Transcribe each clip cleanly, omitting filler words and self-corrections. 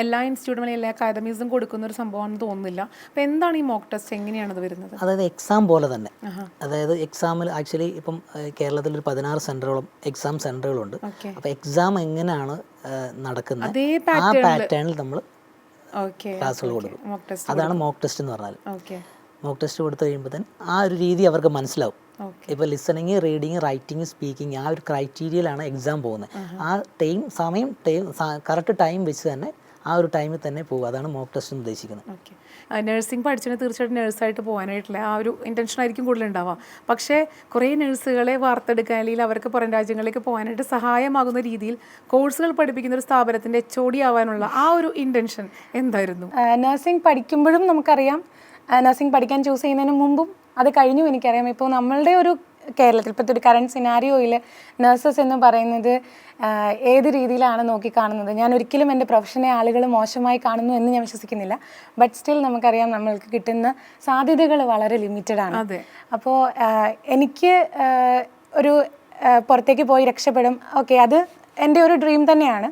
എല്ലാ ഇൻസ്റ്റിറ്റ്യൂട്ടുകളും എല്ലാ അക്കാദമീസും കൊടുക്കുന്ന ഒരു സംഭവമാണെന്ന് തോന്നുന്നില്ല. അപ്പോൾ എന്താണ് ഈ മോക്ക് ടെസ്റ്റ്, എങ്ങനെയാണ് അത് വരുന്നത്? അതായത് എക്സാം പോലെ തന്നെ. അതായത് എക്സാമിൽ ആക്ച്വലി ഇപ്പം കേരളത്തിൽ ഒരു 16 സെൻറ്ററുകളും എക്സാം സെൻറ്ററുകളുണ്ട്. അപ്പോൾ എക്സാം എങ്ങനെയാണ് നടക്കുന്നത് ആ പാറ്റേണിൽ നമ്മൾ ക്ലാസ്സുകൾ കൊടുക്കും. അതാണ് മോക്ക് ടെസ്റ്റ് എന്ന് പറഞ്ഞാൽ. മോക്ക് ടെസ്റ്റ് കൊടുത്തു കഴിയുമ്പോൾ തന്നെ ആ ഒരു രീതി അവർക്ക് മനസ്സിലാവും. ഇപ്പോൾ ലിസണിങ്, റീഡിങ്, റൈറ്റിംഗ്, സ്പീക്കിംഗ് ആ ഒരു ക്രൈറ്റീരിയയിലാണ് എക്സാം പോകുന്നത്. ആ സമയം കറക്റ്റ് ടൈം വെച്ച് തന്നെ ആ ഒരു ടൈമിൽ തന്നെ പോകുക. അതാണ് മോക്ക് ടെസ്റ്റ് എന്ന് ഉദ്ദേശിക്കുന്നത്. നഴ്സിംഗ് പഠിച്ചതിന് തീർച്ചയായിട്ടും നഴ്സായിട്ട് പോകാനായിട്ടുള്ള ആ ഒരു ഇൻറ്റൻഷൻ ആയിരിക്കും കൂടുതലുണ്ടാവുക. പക്ഷേ കുറേ നഴ്സുകളെ വാർത്തെടുക്കാൻ അല്ലെങ്കിൽ അവർക്ക് പുറം രാജ്യങ്ങളിലേക്ക് പോകാനായിട്ട് സഹായമാകുന്ന രീതിയിൽ കോഴ്സുകൾ പഠിപ്പിക്കുന്ന ഒരു സ്ഥാപനത്തിൻ്റെ HOD ആവാനുള്ള ആ ഒരു ഇൻറ്റൻഷൻ എന്തായിരുന്നു? നഴ്സിംഗ് പഠിക്കുമ്പോഴും നമുക്കറിയാം, നഴ്സിംഗ് പഠിക്കാൻ ചൂസ് ചെയ്യുന്നതിന് മുമ്പും അത് കഴിഞ്ഞും എനിക്കറിയാം. ഇപ്പോൾ നമ്മളുടെ ഒരു കേരളത്തിൽ ഇപ്പോഴത്തെ ഒരു കറണ്ട് സിനാരിയോയിൽ നഴ്സസ് എന്ന് പറയുന്നത് ഏത് രീതിയിലാണ് നോക്കിക്കാണുന്നത്? ഞാൻ ഒരിക്കലും എൻ്റെ പ്രൊഫഷനെ ആളുകൾ മോശമായി കാണുന്നു എന്ന് ഞാൻ വിശ്വസിക്കുന്നില്ല. ബട്ട് സ്റ്റിൽ നമുക്കറിയാം നമ്മൾക്ക് കിട്ടുന്ന സാധ്യതകൾ വളരെ ലിമിറ്റഡ് ആണ്. അപ്പോൾ എനിക്ക് ഒരു പുറത്തേക്ക് പോയി രക്ഷപ്പെടും, ഓക്കെ, അത് എൻ്റെ ഒരു ഡ്രീം തന്നെയാണ്.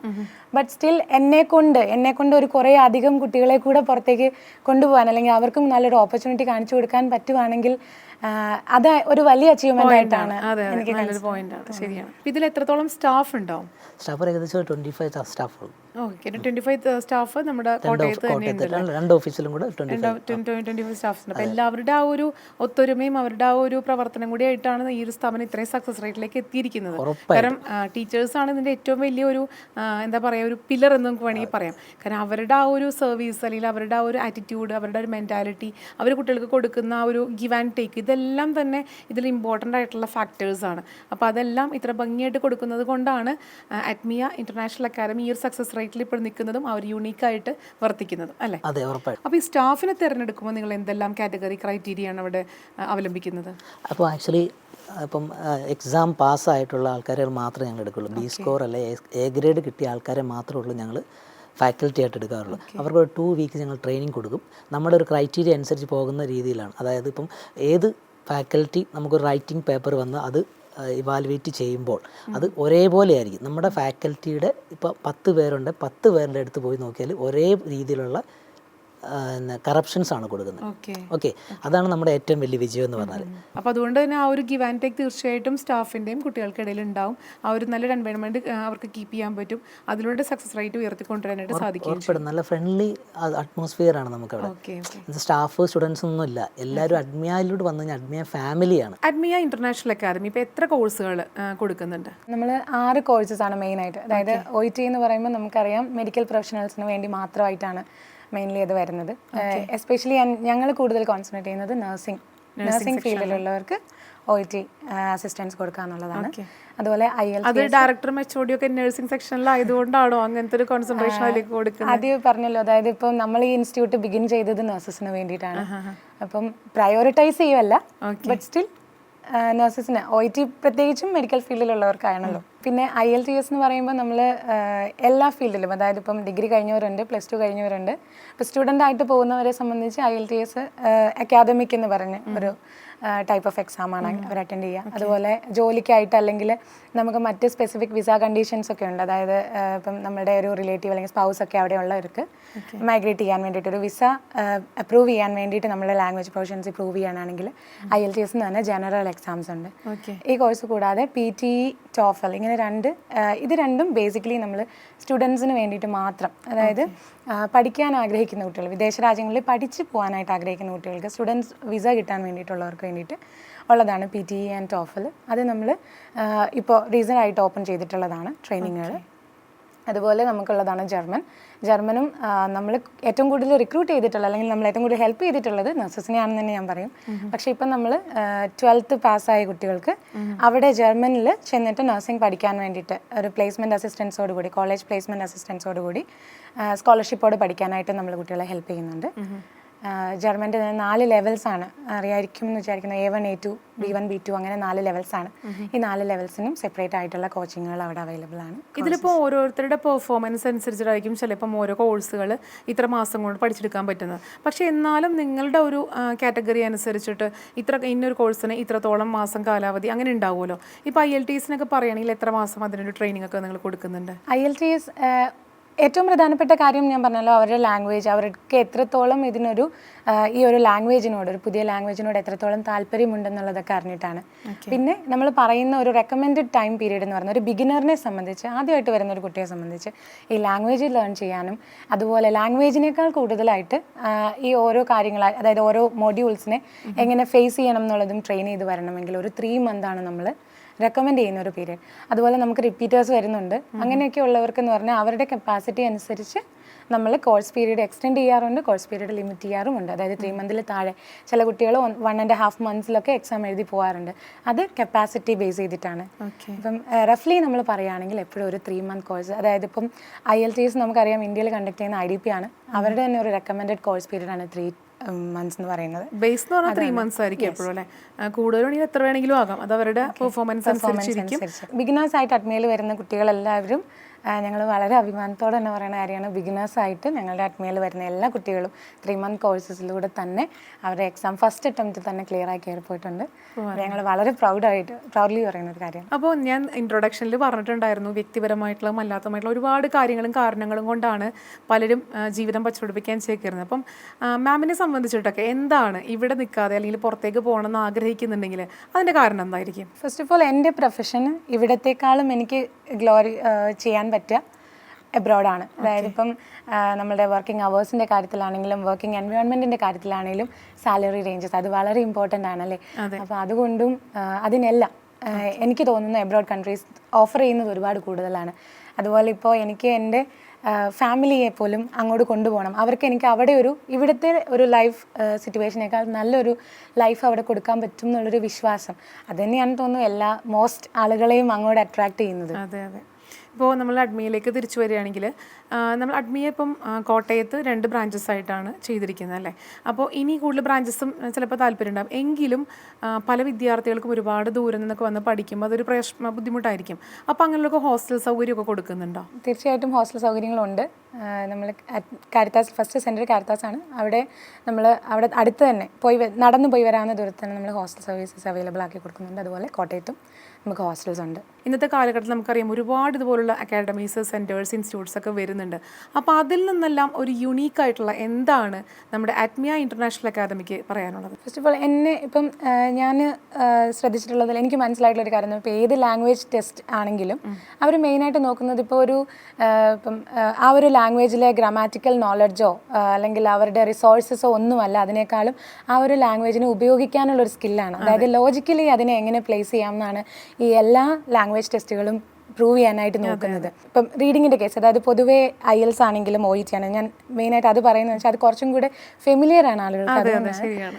ബട്ട് സ്റ്റിൽ എന്നെ കൊണ്ട് ഒരു കുറേ അധികം കുട്ടികളെ കൂടെ പുറത്തേക്ക് കൊണ്ടുപോകാൻ അല്ലെങ്കിൽ അവർക്കും നല്ലൊരു ഓപ്പർച്യൂണിറ്റി കാണിച്ചു കൊടുക്കാൻ പറ്റുവാണെങ്കിൽ അത് ഒരു വലിയ അച്ചീവ്മെന്റ് ആയിട്ടാണ് എനിക്ക് നല്ലൊരു പോയിന്റാണ്. ശരിയാണ്. ഇതിൽ എത്രത്തോളം സ്റ്റാഫ് ഉണ്ടാവും? സ്റ്റാഫ് ഏകദേശം 25 സ്റ്റാഫുകൾ. ഓക്കെ, 25 സ്റ്റാഫ് നമ്മുടെ കോട്ടയത്ത് തന്നെ രണ്ട് ഓഫീസിലും കൂടെ 25 സ്റ്റാഫ്സ് ഉണ്ട്. അപ്പോൾ എല്ലാവരുടെ ആ ഒരു ഒത്തൊരുമയും അവരുടെ ആ ഒരു പ്രവർത്തനം കൂടി ആയിട്ടാണ് ഈ ഒരു സ്ഥാപനം ഇത്രയും സക്സസ് റേറ്റിലേക്ക് എത്തിയിരിക്കുന്നത്. കാരണം ടീച്ചേഴ്സാണ് ഇതിൻ്റെ ഏറ്റവും വലിയൊരു എന്താ പറയുക, ഒരു പില്ലർ എന്ന് നമുക്ക് വേണമെങ്കിൽ പറയാം. കാരണം അവരുടെ ആ ഒരു സർവീസ് അല്ലെങ്കിൽ അവരുടെ ആ ഒരു ആറ്റിറ്റ്യൂഡ്, അവരുടെ ഒരു മെൻറ്റാലിറ്റി, അവർ കുട്ടികൾക്ക് കൊടുക്കുന്ന ആ ഒരു ഗിവ് ആൻഡ് ടേക്ക്, ഇതെല്ലാം തന്നെ ഇതിൽ ഇമ്പോർട്ടൻ്റ് ആയിട്ടുള്ള ഫാക്ടേഴ്സാണ്. അപ്പോൾ അതെല്ലാം ഇത്ര ഭംഗിയായിട്ട് കൊടുക്കുന്നത് കൊണ്ടാണ് അഡ്മിയ ഇൻ്റർനാഷണൽ അക്കാദമി ഈ ഒരു സക്സസ് റേറ്റിൽ ഇപ്പോൾ നിൽക്കുന്നതും അവർ യൂണീക്കായിട്ട് വർത്തിക്കുന്നതും, അല്ലേ? അതെ, ഉറപ്പായിട്ടും. അപ്പോൾ ഈ സ്റ്റാഫിനെ തിരഞ്ഞെടുക്കുമ്പോൾ നിങ്ങൾ എന്തെല്ലാം കാറ്റഗറി ക്രൈറ്റീരിയയാണ് അവിടെ അവലംബിക്കുന്നത്? അപ്പോൾ ആക്ച്വലി ഇപ്പം എക്സാം പാസ്സായിട്ടുള്ള ആൾക്കാരെ മാത്രമേ ഞങ്ങൾ എടുക്കുള്ളൂ. B സ്കോർ അല്ലെ A ഗ്രേഡ് കിട്ടിയ ആൾക്കാരെ മാത്രമേ ഉള്ളൂ ഞങ്ങൾ ഫാക്കൽറ്റി ആയിട്ട് എടുക്കാറുള്ളൂ. അവർക്ക് ഒരു 2 വീക്ക് ഞങ്ങൾ ട്രെയിനിങ് കൊടുക്കും. നമ്മുടെ ഒരു ക്രൈറ്റീരിയ അനുസരിച്ച് പോകുന്ന രീതിയിലാണ്. അതായത് ഇപ്പം ഏത് ഫാക്കൽറ്റി നമുക്കൊരു റൈറ്റിംഗ് പേപ്പർ വന്ന് അത് ഇവാലുവേറ്റ് ചെയ്യുമ്പോൾ അത് ഒരേപോലെ ആയിരിക്കും. നമ്മുടെ ഫാക്കൽറ്റിയുടെ ഇപ്പോൾ 10 പേരുണ്ട്, 10 പേരുടെ അടുത്ത് പോയി നോക്കിയാൽ ഒരേ രീതിയിലുള്ള കറപ്ഷൻസ് ആണ് കൊടുക്കുന്നത്. ഓക്കെ, അതാണ് നമ്മുടെ ഏറ്റവും വലിയ വിജയം എന്ന് പറഞ്ഞാൽ. അപ്പോൾ അതുകൊണ്ട് തന്നെ ആ ഒരു ഗിവ് ആൻഡ് ടേക്ക് തീർച്ചയായിട്ടും സ്റ്റാഫിൻ്റെയും കുട്ടികൾക്കിടയിൽ ഉണ്ടാവും. ആ ഒരു നല്ലൊരു എൻവയോൺമെൻറ്റ് അവർക്ക് കീപ്പ് ചെയ്യാൻ പറ്റും. അതിലൂടെ സക്സസ് റേറ്റ് ഉയർത്തിക്കൊണ്ടുവരാനായിട്ട് സാധിക്കും. നല്ല ഫ്രണ്ട്ലി അറ്റ്മോസ്ഫിയർ ആണ് നമുക്കവിടെ. സ്റ്റാഫ്, സ്റ്റുഡൻസ് ഒന്നും ഇല്ല, എല്ലാവരും അഡ്മിയയിലോട്ട് വന്നു കഴിഞ്ഞാൽ അഡ്മിയ ഫാമിലിയാണ്. അഡ്മിയ ഇന്റർനാഷണൽ അക്കാദമി ഇപ്പോൾ എത്ര കോഴ്സുകൾ കൊടുക്കുന്നുണ്ട്? നമ്മൾ 6 കോഴ്സസ് ആണ് മെയിനായിട്ട്. അതായത് OIT എന്ന് പറയുമ്പോൾ നമുക്കറിയാം മെഡിക്കൽ പ്രൊഫഷണൽസിന് വേണ്ടി മാത്രമായിട്ടാണ് മെയിൻലി അത് വരുന്നത്. എസ്പെഷ്യലി ഞങ്ങൾ കൂടുതൽ കോൺസെൻട്രേറ്റ് ചെയ്യുന്നത് നഴ്സിംഗ് ഫീൽഡിലുള്ളവർക്ക് OIT അസിസ്റ്റൻസ് കൊടുക്കുക എന്നുള്ളതാണ്. അതുപോലെ അത് ഡയറക്ടർ HOD ഒക്കെ നഴ്സിംഗ് സെക്ഷനിലായതുകൊണ്ടാണോ അങ്ങനത്തെ ഒരു കോൺസെൻട്രേഷൻ അതിലേക്ക് കൊടുക്കുന്നത്? ആദ്യം പറഞ്ഞല്ലോ, അതായത് ഇപ്പം നമ്മൾ ഈ ഇൻസ്റ്റിറ്റ്യൂട്ട് ബിഗിൻ ചെയ്തത് നഴ്സസിന് വേണ്ടിയിട്ടാണ്. അപ്പം പ്രയോറിറ്റൈസ് ചെയ്യുമല്ല, ബട്ട് സ്റ്റിൽ നഴ്സസിന് OIT പ്രത്യേകിച്ചും മെഡിക്കൽ ഫീൽഡിലുള്ളവർക്കാണല്ലോ. പിന്നെ IELTS എന്ന് പറയുമ്പോൾ നമ്മൾ എല്ലാ ഫീൽഡിലും, അതായത് ഇപ്പം ഡിഗ്രി കഴിഞ്ഞവരുണ്ട്, +2 കഴിഞ്ഞവരുണ്ട്. ഇപ്പോൾ സ്റ്റുഡൻ്റ് ആയിട്ട് പോകുന്നവരെ സംബന്ധിച്ച് IELTS അക്കാദമിക് എന്ന് പറഞ്ഞ് ഒരു ടൈപ്പ് ഓഫ് എക്സാമാണ് അവർ അറ്റൻഡ് ചെയ്യുക. അതുപോലെ ജോലിക്കായിട്ട് അല്ലെങ്കിൽ നമുക്ക് മറ്റ് സ്പെസിഫിക് വിസ കണ്ടീഷൻസ് ഒക്കെ ഉണ്ട്. അതായത് ഇപ്പം നമ്മുടെ ഒരു റിലേറ്റീവ് അല്ലെങ്കിൽ സ്പൗസ് ഒക്കെ അവിടെ ഉള്ളവർക്ക് മൈഗ്രേറ്റ് ചെയ്യാൻ വേണ്ടിയിട്ട് ഒരു വിസ അപ്രൂവ് ചെയ്യാൻ വേണ്ടിയിട്ട് നമ്മുടെ ലാംഗ്വേജ് പ്രൊഫഷൻസി പ്രൂവ് ചെയ്യാനാണെങ്കിൽ IELTS എന്ന് തന്നെ ജനറൽ എക്സാംസ് ഉണ്ട്. ഈ കോഴ്സ് കൂടാതെ PTE, TOEFL ഇങ്ങനെ ഇത് രണ്ടും ബേസിക്കലി നമ്മൾ സ്റ്റുഡൻസിന് വേണ്ടിയിട്ട് മാത്രം, അതായത് പഠിക്കാൻ ആഗ്രഹിക്കുന്ന കുട്ടികൾ, വിദേശ രാജ്യങ്ങളിൽ പഠിച്ച് പോകാനായിട്ട് ആഗ്രഹിക്കുന്ന കുട്ടികൾക്ക് സ്റ്റുഡൻസ് വിസ കിട്ടാൻ വേണ്ടിയിട്ടുള്ളവർക്ക് വേണ്ടിയിട്ട് ഉള്ളതാണ് PTE ആൻഡ് TOEFL. അത് നമ്മൾ ഇപ്പോൾ റീസെൻ്റ് ആയിട്ട് ഓപ്പൺ ചെയ്തിട്ടുള്ളതാണ് ട്രെയിനിങ്ങുകൾ. അതുപോലെ നമുക്കുള്ളതാണ് ജർമ്മനും നമ്മൾ ഏറ്റവും കൂടുതൽ റിക്രൂട്ട് ചെയ്തിട്ടുള്ള അല്ലെങ്കിൽ നമ്മൾ ഏറ്റവും കൂടുതൽ ഹെൽപ്പ് ചെയ്തിട്ടുള്ളത് നഴ്സസിനെയാണെന്ന് തന്നെ ഞാൻ പറയും. പക്ഷേ ഇപ്പം നമ്മൾ 12th പാസ്സായ കുട്ടികൾക്ക് അവിടെ ജർമ്മനിൽ ചെന്നിട്ട് നഴ്സിംഗ് പഠിക്കാൻ വേണ്ടിയിട്ട് ഒരു പ്ലേസ്മെൻറ്റ് അസിസ്റ്റൻസോടുകൂടി, കോളേജ് പ്ലേസ്മെൻറ്റ് അസിസ്റ്റൻസോടുകൂടി സ്കോളർഷിപ്പോട് പഠിക്കാനായിട്ട് നമ്മൾ കുട്ടികളെ ഹെൽപ്പ് ചെയ്യുന്നുണ്ട്. ജർമ്മൻ്റെ 4 ലെവൽസാണ്, അറിയായിരിക്കും എന്ന് വിചാരിക്കുന്നു. A1, A2, B1, B2 അങ്ങനെ 4 ലെവൽസാണ്. ഈ 4 ലെവൽസിനും സെപ്പറേറ്റ് ആയിട്ടുള്ള കോച്ചിങ്ങുകൾ അവിടെ അവൈലബിൾ ആണ്. ഇതിലിപ്പോൾ ഓരോരുത്തരുടെ പെർഫോമൻസ് അനുസരിച്ചിട്ടായിരിക്കും ചിലപ്പം ഓരോ കോഴ്സുകൾ ഇത്ര മാസം കൊണ്ട് പഠിച്ചെടുക്കാൻ പറ്റുന്നത്. പക്ഷേ എന്നാലും നിങ്ങളുടെ ഒരു കാറ്റഗറി അനുസരിച്ചിട്ട് ഇന്നൊരു കോഴ്സിന് ഇത്രത്തോളം മാസം കാലാവധി അങ്ങനെ ഉണ്ടാവുമല്ലോ. ഇപ്പോൾ IELTS പറയുകയാണെങ്കിൽ എത്ര മാസം അതിനൊരു ട്രെയിനിങ് ഒക്കെ നിങ്ങൾ കൊടുക്കുന്നുണ്ട്? IELTS ഏറ്റവും പ്രധാനപ്പെട്ട കാര്യം ഞാൻ പറഞ്ഞല്ലോ, അവരുടെ ലാംഗ്വേജ്, അവർക്ക് എത്രത്തോളം ഇതിനൊരു ഈ ഒരു ലാംഗ്വേജിനോട്, ഒരു പുതിയ ലാംഗ്വേജിനോട് എത്രത്തോളം താല്പര്യമുണ്ടെന്നുള്ളതൊക്കെ അറിഞ്ഞിട്ടാണ്. പിന്നെ നമ്മൾ പറയുന്ന ഒരു റെക്കമെൻഡഡ് ടൈം പീരീഡ് എന്ന് പറയുന്നത് ഒരു ബിഗിനറിനെ സംബന്ധിച്ച്, ആദ്യമായിട്ട് വരുന്ന ഒരു കുട്ടിയെ സംബന്ധിച്ച് ഈ ലാംഗ്വേജ് ലേൺ ചെയ്യാനും അതുപോലെ ലാംഗ്വേജിനേക്കാൾ കൂടുതലായിട്ട് ഈ ഓരോ കാര്യങ്ങൾ, അതായത് ഓരോ മൊഡ്യൂൾസിനെ എങ്ങനെ ഫേസ് ചെയ്യണം എന്നുള്ളതും ട്രെയിൻ ചെയ്ത് വരണമെങ്കിൽ ഒരു 3 മന്താണ് നമ്മൾ റെക്കമെൻഡ് ചെയ്യുന്ന ഒരു പീരീഡ്. അതുപോലെ നമുക്ക് റിപ്പീറ്റേഴ്സ് വരുന്നുണ്ട്. അങ്ങനെയൊക്കെ ഉള്ളവർക്ക് എന്ന് പറഞ്ഞാൽ അവരുടെ കപ്പാസിറ്റി അനുസരിച്ച് നമ്മൾ കോഴ്സ് പീരീഡ് എക്സ്റ്റെൻഡ് ചെയ്യാറുണ്ട്, കോഴ്സ് പീരീഡ് ലിമിറ്റ് ചെയ്യാറുമുണ്ട്. അതായത് 3 മന്തിൽ താഴെ ചില കുട്ടികൾ 1.5 മന്ത്സിലൊക്കെ എക്സാം എഴുതി പോകാറുണ്ട്. അത് കപ്പാസിറ്റി ബേസ് ചെയ്തിട്ടാണ്. ഇപ്പം റഫ്ലി നമ്മൾ പറയുകയാണെങ്കിൽ എപ്പോഴും ഒരു 3 മന്ത് കോഴ്സ്, അതായത് ഇപ്പം IELTS നമുക്കറിയാം ഇന്ത്യയിൽ കണ്ടക്ട് ചെയ്യുന്ന IDP ആണ്, അവരുടെ തന്നെ ഒരു റെക്കമെൻഡഡ് കോഴ്സ് പീരീഡ് ആണ് 3 months എന്ന് പറയുന്നത്. ബേസ് എന്ന് പറഞ്ഞാൽ 3 months ആയിരിക്കും എപ്പോഴും അല്ലേ? കൂടുതലാണെങ്കിൽ എത്ര വേണമെങ്കിലും ആകാം, അത് അവരുടെ പെർഫോമൻസ് അനുസരിച്ചിരിക്കും. ബിഗിനേഴ്സ് ആയിട്ട് അഡ്മിയിൽ വരുന്ന കുട്ടികളെല്ലാവരും ഞങ്ങൾ വളരെ അഭിമാനത്തോടെ തന്നെ പറയുന്ന കാര്യമാണ്, ബിഗിനേഴ്സായിട്ട് ഞങ്ങളുടെ അഡ്മിയിൽ വരുന്ന എല്ലാ കുട്ടികളും 3 month കോഴ്സസിലൂടെ തന്നെ അവരുടെ എക്സാം ഫസ്റ്റ് അറ്റംപ്റ്റിൽ തന്നെ ക്ലിയർ ആയി കയറി പോയിട്ടുണ്ട്. ഞങ്ങൾ വളരെ പ്രൗഡ്ലി പറയുന്ന ഒരു കാര്യം. അപ്പോൾ ഞാൻ ഇൻട്രൊഡക്ഷനിൽ പറഞ്ഞിട്ടുണ്ടായിരുന്നു, വ്യക്തിപരമായിട്ടുള്ള അല്ലാത്തമായിട്ടുള്ള ഒരുപാട് കാര്യങ്ങളും കാരണങ്ങളും കൊണ്ടാണ് പലരും ജീവിതം പച്ചപിടിപ്പിക്കാൻ ചേർക്കുന്നത്. അപ്പം മാമിനെ സംബന്ധിച്ചിട്ടൊക്കെ എന്താണ് ഇവിടെ നിൽക്കാതെ അല്ലെങ്കിൽ പുറത്തേക്ക് പോകണമെന്ന് ആഗ്രഹിക്കുന്നുണ്ടെങ്കിൽ അതിൻ്റെ കാരണം എന്തായിരിക്കും? ഫസ്റ്റ് ഓഫ് ഓൾ എൻ്റെ പ്രൊഫഷന് ഇവിടത്തേക്കാളും എനിക്ക് ഗ്ലോറി ചെയ്യാൻ പറ്റുക എബ്രോഡാണ്. അതായത് ഇപ്പം നമ്മുടെ വർക്കിംഗ് അവേഴ്സിൻ്റെ കാര്യത്തിലാണെങ്കിലും വർക്കിംഗ് എൻവയോൺമെൻറ്റിൻ്റെ കാര്യത്തിലാണെങ്കിലും സാലറി റേഞ്ചസ് അത് വളരെ ഇമ്പോർട്ടൻ്റ് ആണല്ലേ. അപ്പോൾ അതുകൊണ്ടും അതിനെല്ലാം എനിക്ക് തോന്നുന്നു എബ്രോഡ് കൺട്രീസ് ഓഫർ ചെയ്യുന്നത് ഒരുപാട് കൂടുതലാണ്. അതുപോലെ ഇപ്പോൾ എനിക്ക് എൻ്റെ ഫാമിലിയെ പോലും അങ്ങോട്ട് കൊണ്ടുപോകണം, അവർക്ക് എനിക്ക് അവിടെ ഇവിടുത്തെ ഒരു ലൈഫ് സിറ്റുവേഷനേക്കാൾ നല്ലൊരു ലൈഫ് അവിടെ കൊടുക്കാൻ പറ്റും എന്നുള്ളൊരു വിശ്വാസം അത് തന്നെയാണ് തോന്നുന്നു മോസ്റ്റ് ആളുകളെയും അങ്ങോട്ട് അട്രാക്ട് ചെയ്യുന്നത്. അതെ അതെ. ഇപ്പോൾ നമ്മൾ അഡ്മിയിലേക്ക് തിരിച്ചു വരികയാണെങ്കിൽ നമ്മൾ അഡ്മിയെ ഇപ്പം കോട്ടയത്ത് 2 branches ആയിട്ടാണ് ചെയ്തിരിക്കുന്നത് അല്ലേ? അപ്പോൾ ഇനി കൂടുതൽ ബ്രാഞ്ചസും ചിലപ്പോൾ താല്പര്യം ഉണ്ടാകും. എങ്കിലും പല വിദ്യാർത്ഥികൾക്കും ഒരുപാട് ദൂരം നിന്നൊക്കെ വന്ന് പഠിക്കുമ്പോൾ അതൊരു ബുദ്ധിമുട്ടായിരിക്കും. അപ്പോൾ അങ്ങനെയുള്ള ഹോസ്റ്റൽ സൗകര്യമൊക്കെ കൊടുക്കുന്നുണ്ടോ? തീർച്ചയായിട്ടും ഹോസ്റ്റൽ സൗകര്യങ്ങളുണ്ട്. നമ്മൾ കാരിത്താസ് ഫസ്റ്റ് സെൻറ്റർ കാരിത്താസ് ആണ്. അവിടെ അടുത്ത് തന്നെ നടന്നു പോയി വരാവുന്ന ദൂരത്ത് തന്നെ നമ്മൾ ഹോസ്റ്റൽ സർവീസസ് അവൈലബിൾ ആക്കി കൊടുക്കുന്നുണ്ട്. അതുപോലെ കോട്ടയത്തും നമുക്ക് ഹോസ്റ്റൽസ് ഉണ്ട്. ഇന്നത്തെ കാലഘട്ടത്തിൽ നമുക്കറിയാം ഒരുപാട് ഇതുപോലുള്ള അക്കാഡമീസ്, സെൻറ്റേഴ്സ്, ഇൻസ്റ്റിറ്റ്യൂട്ട്സ് ഒക്കെ വരുന്നുണ്ട്. അപ്പോൾ അതിൽ നിന്നെല്ലാം ഒരു യുണീക്കായിട്ടുള്ള എന്താണ് നമ്മുടെ അഡ്മിയ ഇൻ്റർനാഷണൽ അക്കാദമിക്ക് പറയാനുള്ളത്? ഫസ്റ്റ് ഓഫ് ഓൾ ഇപ്പം ഞാൻ ശ്രദ്ധിച്ചിട്ടുള്ളതിൽ എനിക്ക് മനസ്സിലായിട്ടുള്ളൊരു കാര്യം, ഇപ്പോൾ ഏത് ലാംഗ്വേജ് ടെസ്റ്റ് ആണെങ്കിലും അവർ മെയിനായിട്ട് നോക്കുന്നത് ഇപ്പോൾ ഇപ്പം ആ ഒരു ലാംഗ്വേജിലെ ഗ്രാമാറ്റിക്കൽ നോളജോ അല്ലെങ്കിൽ അവരുടെ റിസോഴ്സസോ ഒന്നുമല്ല, അതിനേക്കാളും ആ ഒരു ലാംഗ്വേജിനെ ഉപയോഗിക്കാനുള്ളൊരു സ്കില്ലാണ്. അതായത് ലോജിക്കലി അതിനെ എങ്ങനെ പ്ലേസ് ചെയ്യാമെന്നാണ് ഈ എല്ലാ ലാംഗ്വേജ് ടെസ്റ്റുകളും പ്രൂവ് ചെയ്യാനായിട്ട് നോക്കുന്നത്. ഇപ്പം റീഡിങ്ങിൻ്റെ കേസ്, അതായത് പൊതുവേ IELTS ആണെങ്കിലും OET ആണ്, ഞാൻ മെയിനായിട്ട് അത് പറയുന്നത് വെച്ചാൽ അത് കുറച്ചും കൂടെ ഫെമിലിയർ ആണ് ആളുകൾക്ക്. അതുകൊണ്ടാണ്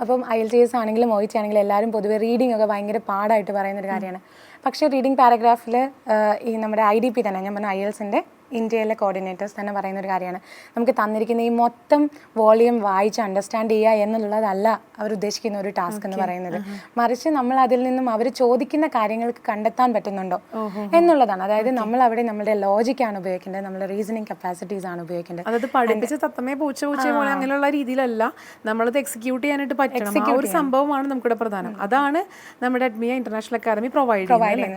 അപ്പം IELTS ആണെങ്കിലും OET ആണെങ്കിലും എല്ലാവരും പൊതുവെ റീഡിംഗ് ഒക്കെ ഭയങ്കര പാടായിട്ട് പറയുന്നൊരു കാര്യമാണ്. പക്ഷേ റീഡിംഗ് പാരഗ്രാഫിൽ ഈ നമ്മുടെ IDP തന്നെ, ഞാൻ പറഞ്ഞ IELTSൻ്റെ ഇന്ത്യയിലെ കോർഡിനേറ്റേഴ്സ് തന്നെ പറയുന്ന ഒരു കാര്യമാണ്, നമുക്ക് തന്നിരിക്കുന്ന ഈ മൊത്തം വോളിയം വായിച്ച് അണ്ടർസ്റ്റാൻഡ് ചെയ്യുക എന്നുള്ളതല്ല അവർ ഉദ്ദേശിക്കുന്ന ഒരു ടാസ്ക് എന്ന് പറയുന്നത്. മറിച്ച് നമ്മൾ അതിൽ നിന്നും അവർ ചോദിക്കുന്ന കാര്യങ്ങൾക്ക് കണ്ടെത്താൻ പറ്റുന്നുണ്ടോ എന്നുള്ളതാണ്. അതായത് നമ്മൾ അവിടെ നമ്മുടെ ലോജിക്കാണ് ഉപയോഗിക്കേണ്ടത്, നമ്മുടെ റീസണിങ് കപ്പാസിറ്റീസ് ആണ് ഉപയോഗിക്കേണ്ടത്. അതായത് പഠിപ്പിച്ച് തത്തമേ പൂച്ച പോലെ അങ്ങനെയുള്ള രീതിയിലല്ല, നമ്മളത് എക്സിക്യൂട്ട് ചെയ്യാനായിട്ട് പറ്റണം. ആ ഒരു സംഭവമാണ് നമുക്കിവിടെ പ്രധാനം. അതാണ് നമ്മുടെ അഡ്മിയ ഇന്റർനാഷണൽ അക്കാദമി പ്രൊവൈഡ് ചെയ്യുന്നത്.